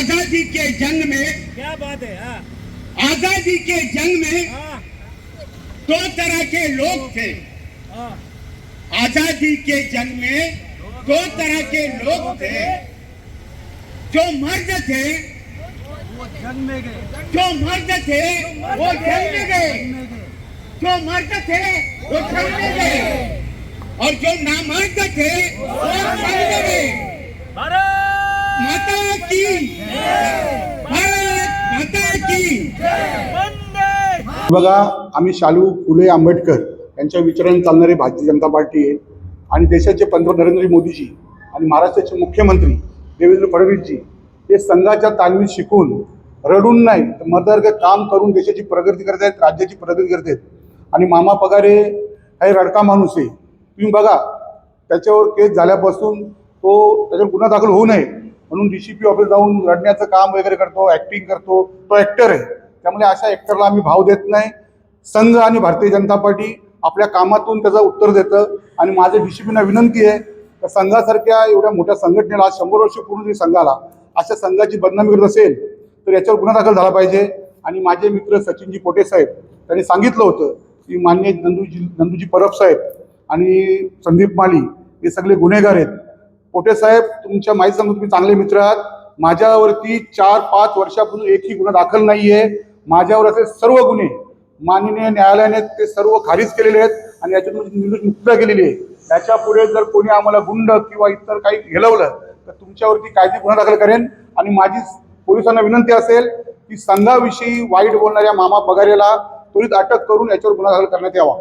आजादी के जंग में, क्या बात है। हाँ आजादी के जंग में हाँ दो तरह के लोग थे। हाँ आजादी के जंग में दो तरह के लोग थे। जो मर्द थे वो जंग में गए, जो मर्द थे वो जंग में गए, जो मर्द थे वो जंग में गए, और जो नामर्द थे वो जंग में गए। भारत माता की, भारत माता की। वंदे। बघा, आम्ही शालू फुले आंबेडकर यांच्या विचाराने चालणारी भारतीय जनता पार्टी आहे आणि देशाचे पंतप्रधान नरेंद्र मोदीजी आणि महाराष्ट्राचे मुख्यमंत्री देवेंद्र फडणवीसजी हे संघाच्या तालमीत शिकून रडून नाही तर मदर्ग काम करून देशाची प्रगती करत आहेत, राज्याची प्रगती करत आहेत. आणि मामा पगारे हे रडका माणूस आहे. तुम्ही बघा, त्याच्यावर केस झाल्यापासून तो त्याच्यावर गुन्हा दाखल होऊ नये म्हणून DCP ऑफिस जाऊन रडण्याचं काम वगैरे करतो, ॲक्टिंग करतो. तो ॲक्टर आहे, त्यामुळे अशा ॲक्टरला आम्ही भाव देत नाही. संघ आणि भारतीय जनता पार्टी आपल्या कामातून त्याचं उत्तर देतं. आणि माझे DCPना विनंती आहे तर संघासारख्या एवढ्या मोठ्या संघटनेला 100 वर्ष पूर्ण जरी संघाला अशा संघाची बदनामी करत असेल तर याच्यावर गुन्हा दाखल झाला पाहिजे. आणि माझे मित्र सचिनजी पोटे साहेब त्यांनी सांगितलं होतं की मान्य नंदूजी परब साहेब आणि संदीप माली हे सगळे गुन्हेगार आहेत. पोटे साहेब, तुमच्या माहिती सांगतो, तुम्ही चांगले मित्र आहात. माझ्यावरती 4-5 वर्षापासून एकही गुन्हा दाखल नाहीये. माझ्यावर असे सर्व गुन्हे माननीय न्यायालयाने ते सर्व खारिज केलेले आहेत आणि याच्यातून मुक्तता केलेली आहे. याच्या पुढे जर कोणी आम्हाला गुंड किंवा इतर काही हेलवलं तर तुमच्यावरती कायदे गुन्हा दाखल करेन. आणि माझी पोलिसांना विनंती असेल की संघाविषयी वाईट बोलणाऱ्या मामा पगारेला त्वरित अटक करून याच्यावर गुन्हा दाखल करण्यात यावा.